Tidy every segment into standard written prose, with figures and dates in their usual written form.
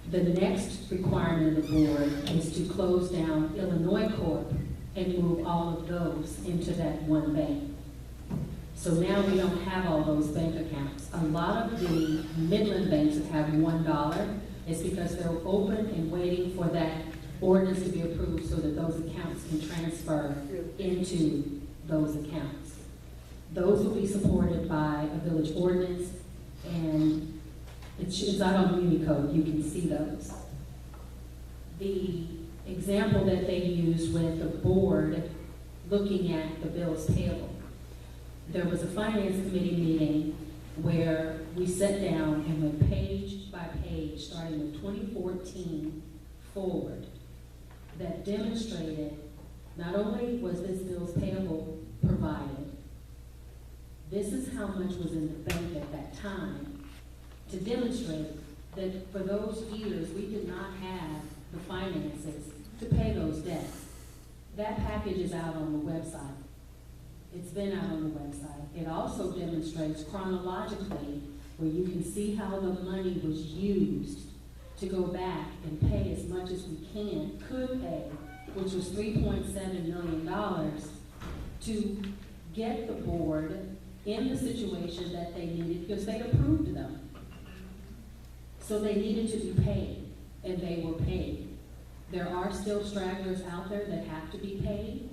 The next requirement of the board is to close down Illinois Corp and move all of those into that one bank. So now we don't have all those bank accounts. A lot of the Midland banks that have $1 is because they're open and waiting for that ordinance to be approved so that those accounts can transfer into those accounts. Those will be supported by a village ordinance, and it's out on Muni Code. You can see those. The example that they used with the board looking at the bills payable, there was a finance committee meeting where we sat down and went page by page, starting with 2014 forward, that demonstrated not only was this bills payable provided, this is how much was in the bank at that time, to demonstrate that for those years we did not have the finances to pay those debts. That package is out on the website. It's been out on the website. It also demonstrates chronologically where you can see how the money was used to go back and pay as much as we could pay, which was $3.7 million, to get the board in the situation that they needed because they approved them. So they needed to be paid, and they were paid. There are still stragglers out there that have to be paid,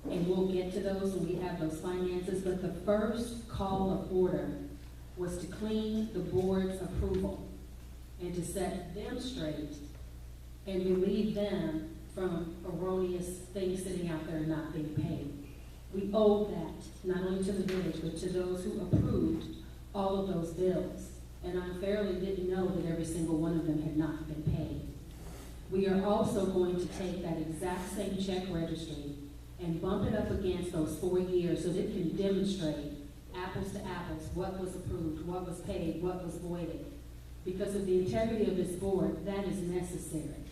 and we'll get to those when we have those finances, but the first call of order was to clean the board's approval and to set them straight and relieve them from erroneous things sitting out there not being paid. We owe that, not only to the village, but to those who approved all of those bills, and unfairly didn't know that every single one of them had not been paid. We are also going to take that exact same check registry and bump it up against those 4 years so that it can demonstrate apples to apples, what was approved, what was paid, what was voided. Because of the integrity of this board, that is necessary.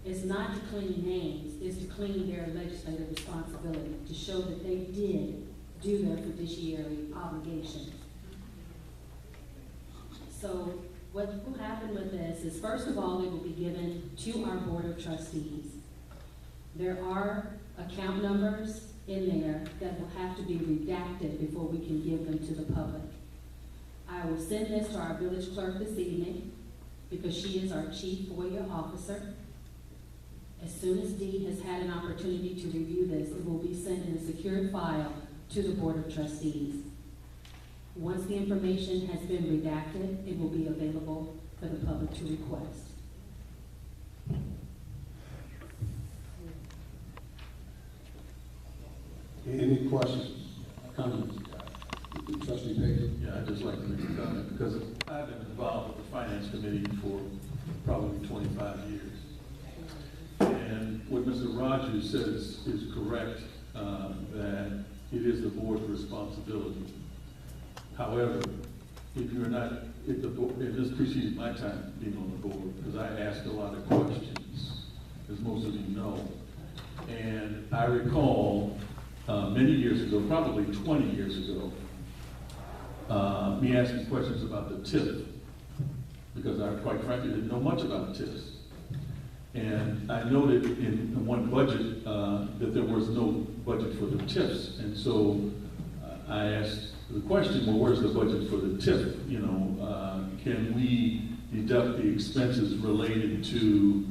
It's not to clean names, it's to clean their legislative responsibility, to show that they did do their fiduciary obligations. So what will happen with this is, first of all, it will be given to our Board of Trustees. There are account numbers in there that will have to be redacted before we can give them to the public. I will send this to our village clerk this evening because she is our chief FOIA officer. As soon as Dee has had an opportunity to review this, it will be sent in a secured file to the Board of Trustees. Once the information has been redacted, it will be available for the public to request. Any questions, comments? Trustee Baker? Yeah, I'd just like to make a comment because I've been involved with the Finance Committee for probably 25 years. And what Mr. Rogers says is correct, that it is the board's responsibility. However, if you're not, if the board, and this precedes my time being on the board, because I ask a lot of questions, as most of you know. And I recall many years ago, probably 20 years ago, me asking questions about the TIF, because I quite frankly didn't know much about TIFs. And I noted in one budget that there was no budget for the TIFs. And so I asked the question, well, where's the budget for the TIF? You know, can we deduct the expenses related to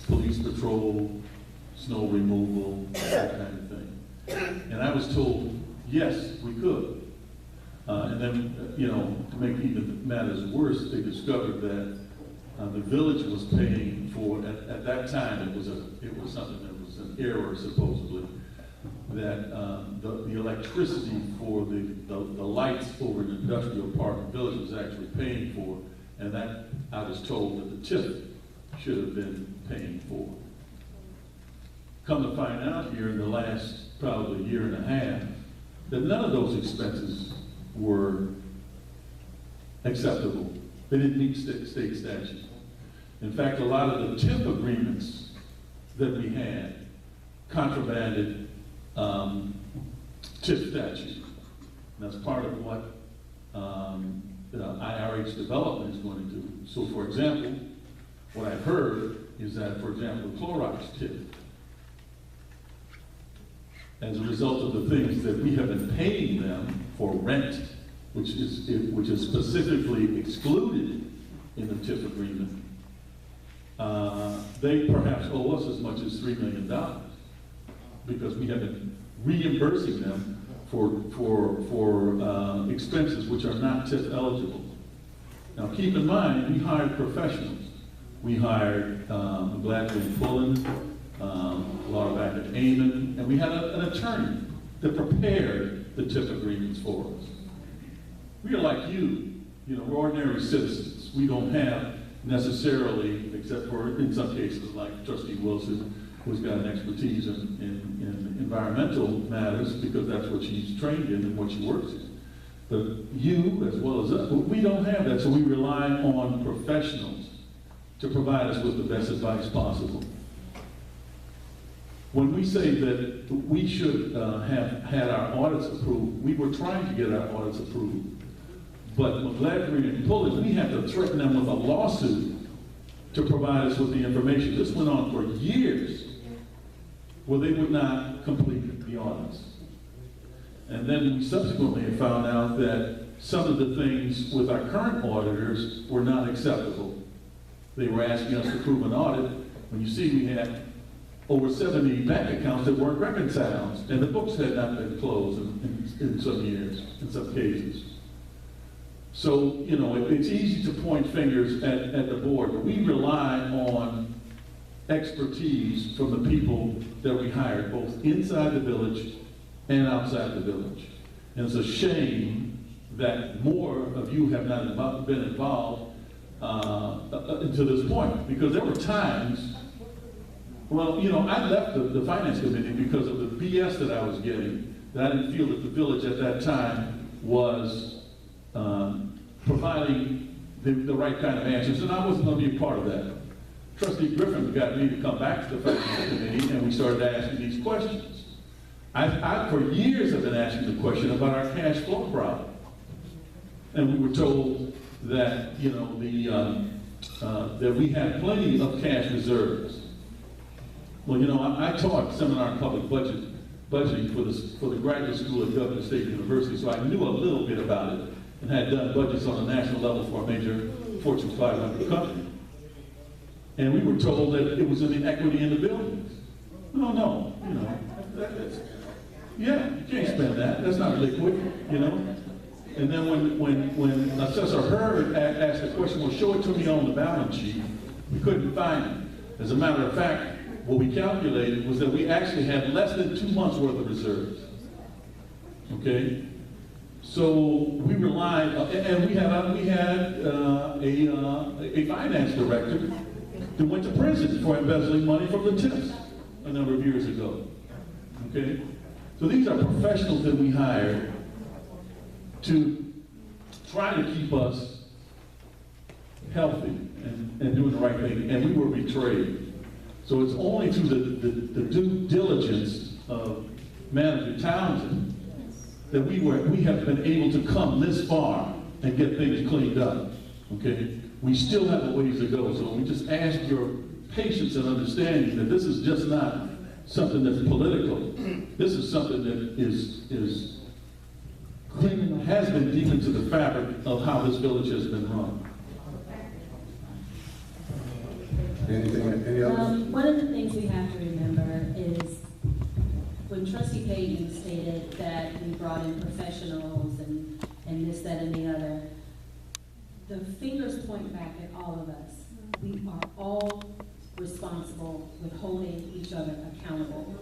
police patrol, snow removal, that kind of thing? And I was told, yes, we could. And then, you know, to make even matters worse, they discovered that the village was paying for, at that time, it was something that was an error, supposedly, that the electricity for the lights over in Industrial Park Village was actually paying for, and that I was told that the TIF should have been paying for. Come to find out here in the last probably year and a half, that none of those expenses were acceptable. They didn't meet state statute. In fact, a lot of the TIF agreements that we had contrabanded TIF statute. And that's part of what IRH development is going to do. So for example, what I've heard is that, for example, the Clorox tip, as a result of the things that we have been paying them for rent, which is specifically excluded in the TIF agreement, they perhaps owe us as much as $3 million because we have been reimbursing them for expenses which are not TIF eligible. Now keep in mind, we hired professionals. We hired Gladwin Pullen, Laura back at Amon, and we had an attorney that prepared the TIF agreements for us. We are like you know, we're ordinary citizens. We don't have necessarily, except for in some cases like Trustee Wilson, who's got an expertise in environmental matters because that's what she's trained in and what she works in. But you, as well as us, we don't have that, so we rely on professionals to provide us with the best advice possible. When we say that we should have had our audits approved, we were trying to get our audits approved. But McGladrey and Pullen, we had to threaten them with a lawsuit to provide us with the information. This went on for years where they would not complete the audits. And then we subsequently found out that some of the things with our current auditors were not acceptable. They were asking us to prove an audit. When you see we had over 70 bank accounts that weren't reconciled, and the books had not been closed in some years, in some cases. So, you know, it's easy to point fingers at the board, but we rely on expertise from the people that we hired, both inside the village and outside the village. And it's a shame that more of you have not been involved to this point, because there were times, well, you know, I left the finance committee because of the BS that I was getting, that I didn't feel that the village at that time was providing the right kind of answers, and I wasn't going to be a part of that. Trustee Griffin got me to come back to the finance committee, and we started asking these questions. I for years have been asking the question about our cash flow problem, and we were told that, you know, that we had plenty of cash reserves. Well, you know, I taught seminar in public budgeting for the graduate school at Governor State University, so I knew a little bit about it and had done budgets on a national level for a major Fortune 500 company. And we were told that it was in the equity in the buildings. No, you know, yeah, you can't spend that. That's not liquid, you know. And then when Assessor Hurd asked the question, well, show it to me on the balance sheet, we couldn't find it. As a matter of fact, what we calculated was that we actually had less than 2 months worth of reserves. Okay? So we relied, and we had a finance director who went to prison for embezzling money from the TIFs a number of years ago. Okay? So these are professionals that we hired to try to keep us healthy and doing the right thing, and we were betrayed. So it's only through the due diligence of Manager Townsend that we have been able to come this far and get things cleaned up, okay? We still have a ways to go, so we just ask your patience and understanding that this is just not something that's political. This is something that has been deep into the fabric of how this village has been run. Any others? One of the things we have to remember is when Trustee Payton stated that we brought in professionals and this, that, and the other, the fingers point back at all of us. We are all responsible with holding each other accountable.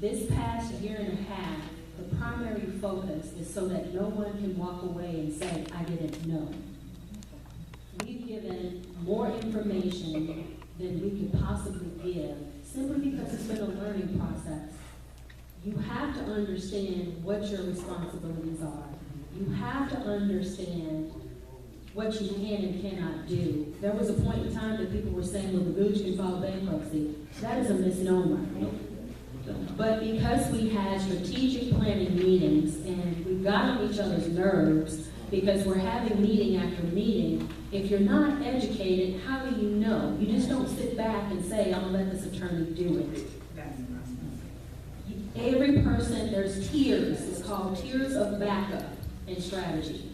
This past year and a half, the primary focus is so that no one can walk away and say, I didn't know. We've given more information than we could possibly give, simply because it's been a learning process. You have to understand what your responsibilities are. You have to understand what you can and cannot do. There was a point in time that people were saying, well, the village can file bankruptcy. That is a misnomer. But because we had strategic planning meetings and we got on each other's nerves because we're having meeting after meeting, If you're not educated, how do you know? You just don't sit back and say, I'm gonna let this attorney do it. Every person, there's tiers, it's called tiers of backup and strategy.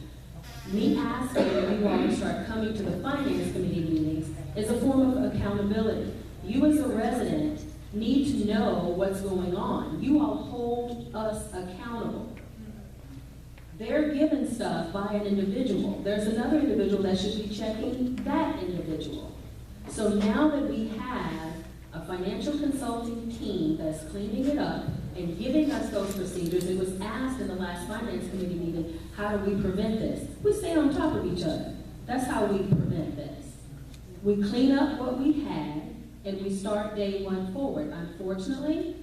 Me asking you all to start coming to the finance committee meetings is a form of accountability. You as a resident need to know what's going on. You all hold us accountable. They're given stuff by an individual. There's another individual that should be checking that individual. So now that we have a financial consulting team that's cleaning it up and giving us those procedures, it was asked in the last finance committee meeting, how do we prevent this? We stay on top of each other. That's how we prevent this. We clean up what we had and we start day one forward. Unfortunately,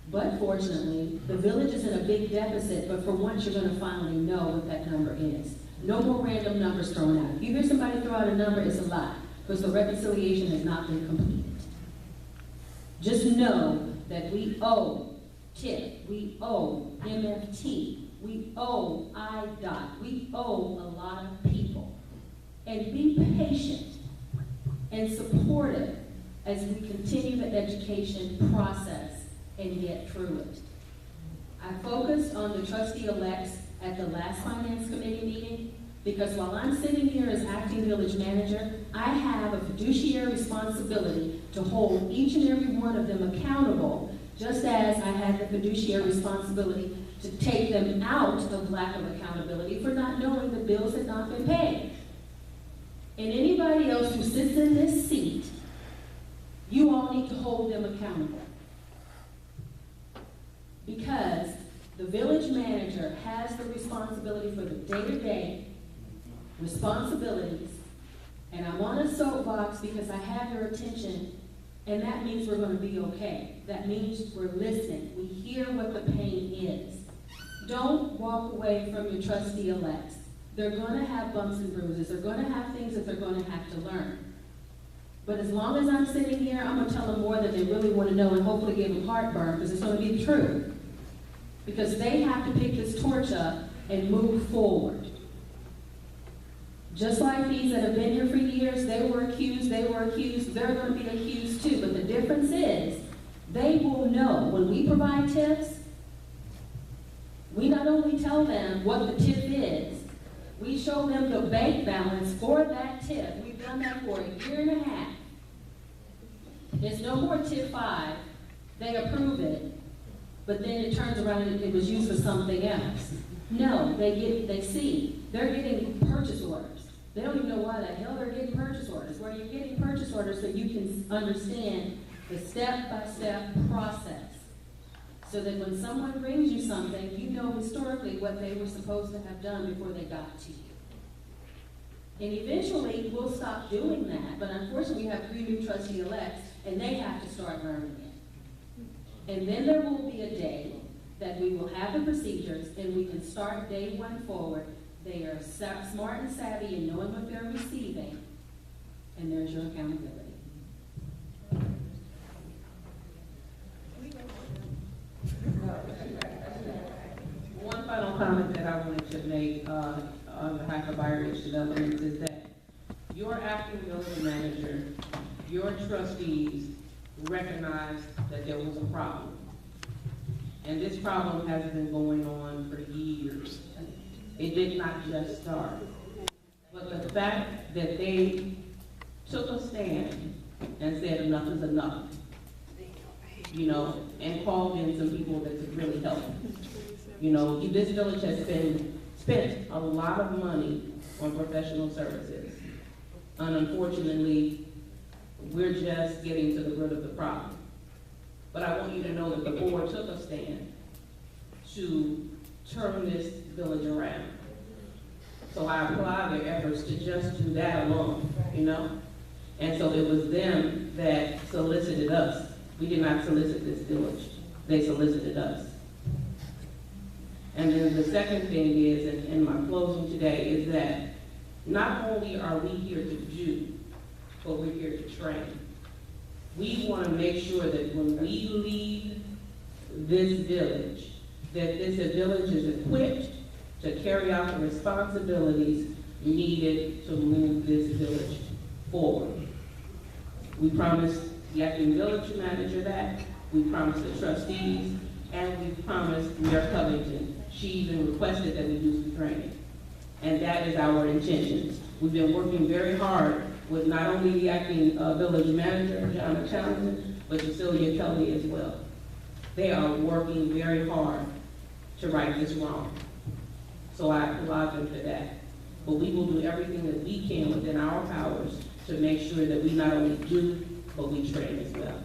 but fortunately, the village is in a big deficit, but for once you're going to finally know what that number is. No more random numbers thrown out. If you hear somebody throw out a number, it's a lie, because the reconciliation has not been completed. Just know that we owe TIP, we owe MFT, we owe IDOT, we owe a lot of people. And be patient and supportive as we continue the education process and get through it. I focused on the trustee-elects at the last finance committee meeting because while I'm sitting here as acting village manager, I have a fiduciary responsibility to hold each and every one of them accountable, just as I had the fiduciary responsibility to take them out of lack of accountability for not knowing the bills had not been paid. And anybody else who sits in this seat, you all need to hold them accountable. Because the village manager has the responsibility for the day-to-day responsibilities, and I'm on a soapbox because I have your attention, and that means we're going to be okay. That means we're listening. We hear what the pain is. Don't walk away from your trustee-elects. They're going to have bumps and bruises. They're going to have things that they're going to have to learn. But as long as I'm sitting here, I'm going to tell them more than they really want to know and hopefully give them heartburn because it's going to be the truth. Because they have to pick this torch up and move forward. Just like these that have been here for years, they were accused, they're going to be accused too. But the difference is, they will know when we provide tips, we not only tell them what the tip is, we show them the bank balance for that tip. We've done that for a year and a half. It's no more tip 5. They approve it. But then it turns around and it was used for something else. No, they see. They're getting purchase orders. They don't even know why the hell they're getting purchase orders. Where you're getting purchase orders so you can understand the step-by-step process. So that when someone brings you something, you know historically what they were supposed to have done before they got to you. And eventually, we'll stop doing that. But unfortunately, we have 3 new trustee-elects, and they have to start learning it. And then there will be a day that we will have the procedures and we can start day one forward. They are smart and savvy in knowing what they're receiving, and there's your accountability. One final comment that I wanted to make on behalf of Irish Developments is that your acting village manager, your trustees recognized that there was a problem. And this problem has been going on for years. It did not just start. But the fact that they took a stand and said enough is enough, you know, and called in some people that could really help. You know, this village has spent a lot of money on professional services. And unfortunately, we're just getting to the root of the problem. But I want you to know that the board took a stand to turn this village around. So I applaud their efforts to just do that alone, you know? And so it was them that solicited us. We did not solicit this village. They solicited us. And then the second thing is, in my closing today, is that not only are we here to do, but we're here to train. We want to make sure that when we leave this village, that this village is equipped to carry out the responsibilities needed to move this village forward. We promised the acting village manager that, we promised the trustees, and we promised Mayor Covington. She even requested that we do some training. And that is our intention. We've been working very hard with not only the acting village manager, John Townsend, but Cecilia Kelly as well. They are working very hard to right this wrong. So I applaud them for that. But we will do everything that we can within our powers to make sure that we not only do, but we train as well.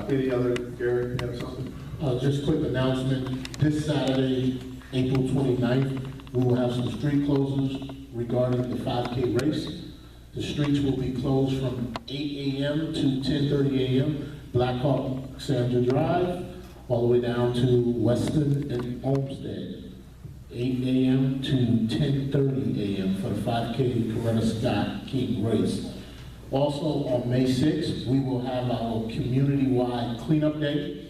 Any other, Gary, you have something? Just a quick announcement. This Saturday, April 29th, we will have some street closures regarding the 5K race. The streets will be closed from 8 a.m. to 10:30 a.m. Blackhawk Sandra Drive, all the way down to Weston and Olmsted. 8 a.m. to 10:30 a.m. for the 5K Coretta Scott King race. Also, on May 6th, we will have our community-wide cleanup day.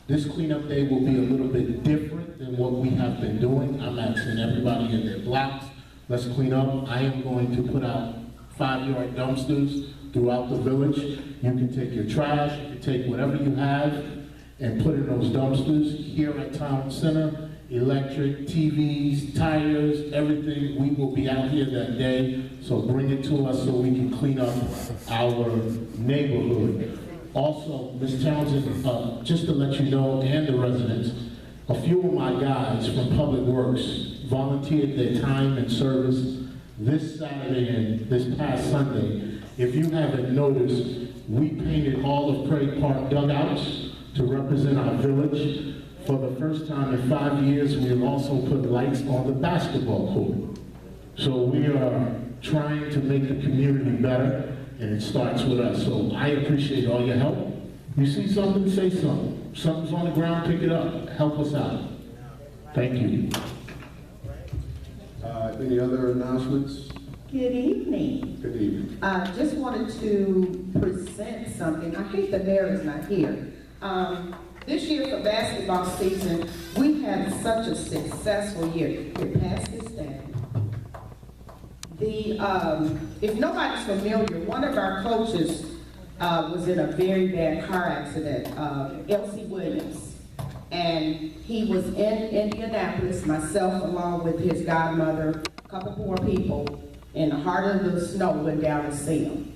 This cleanup day will be a little bit different than what we have been doing. I'm asking everybody in their blocks, let's clean up. I am going to put out 5-yard dumpsters throughout the village. You can take your trash, you can take whatever you have and put in those dumpsters. Here at Town Center, electric, TVs, tires, everything, we will be out here that day. So bring it to us so we can clean up our neighborhood. Also, Ms. Townsend, just to let you know, and the residents, a few of my guys from Public Works volunteered their time and service this Saturday and this past Sunday. If you haven't noticed, we painted all of Craig Park dugouts to represent our village. For the first time in 5 years, we have also put lights on the basketball court. So we are trying to make the community better, and it starts with us. So I appreciate all your help. You see something, say something. Something's on the ground, pick it up. Help us out. Thank you. Any other announcements? Good evening. Good evening. Just wanted to present something. I hate the mayor is not here. This year for basketball season, we had such a successful year. Here, pass this down. If nobody's familiar, one of our coaches was in a very bad car accident, L.C. Williams. And he was in Indianapolis, myself along with his godmother, a couple more people, in the heart of the snow, went down to see him.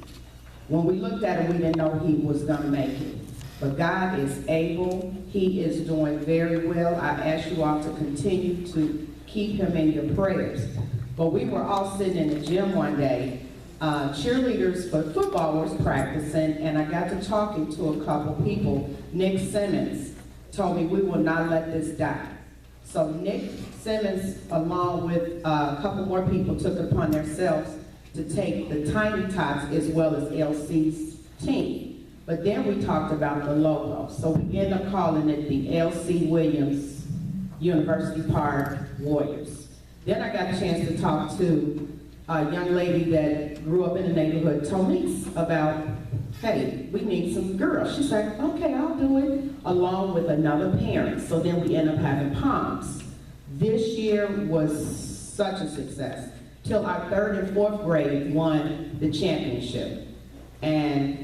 When we looked at him, we didn't know he was gonna make it. But God is able, he is doing very well. I ask you all to continue to keep him in your prayers. But we were all sitting in the gym one day, cheerleaders for football was practicing, and I got to talking to a couple people. Nick Simmons told me we will not let this die. So Nick Simmons, along with a couple more people, took it upon themselves to take the Tiny Tots as well as LC's team. But then we talked about the logo. So we ended up calling it the L.C. Williams University Park Warriors. Then I got a chance to talk to a young lady that grew up in the neighborhood, Tonice, about, hey, we need some girls. She's like, okay, I'll do it, along with another parent. So then we end up having Palms. This year was such a success, till our 3rd and 4th grade won the championship. And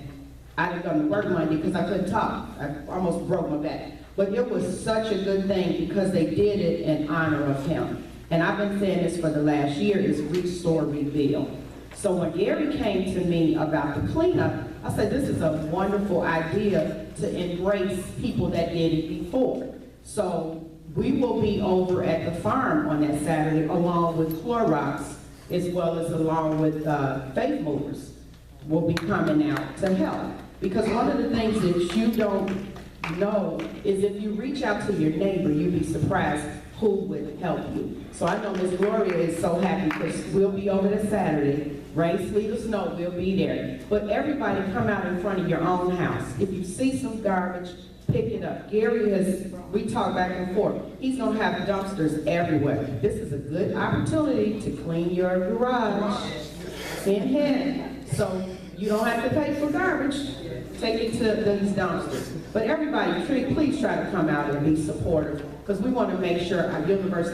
I didn't go to work Monday because I couldn't talk. I almost broke my back. But it was such a good thing because they did it in honor of him. And I've been saying this for the last year, is restore, rebuild. So when Gary came to me about the cleanup, I said, this is a wonderful idea to embrace people that did it before. So we will be over at the farm on that Saturday, along with Clorox, as well as along with Faith Movers will be coming out to help. Because one of the things that you don't know is if you reach out to your neighbor, you'd be surprised who would help you. So I know Miss Gloria is so happy because we'll be over this Saturday. Rain, sleet, or snow, we'll be there. But everybody come out in front of your own house. If you see some garbage, pick it up. Gary we talk back and forth. He's gonna have dumpsters everywhere. This is a good opportunity to clean your garage in hand. So you don't have to pay for garbage. take it to these dumpsters. But everybody, please try to come out and be supportive, because we want to make sure our university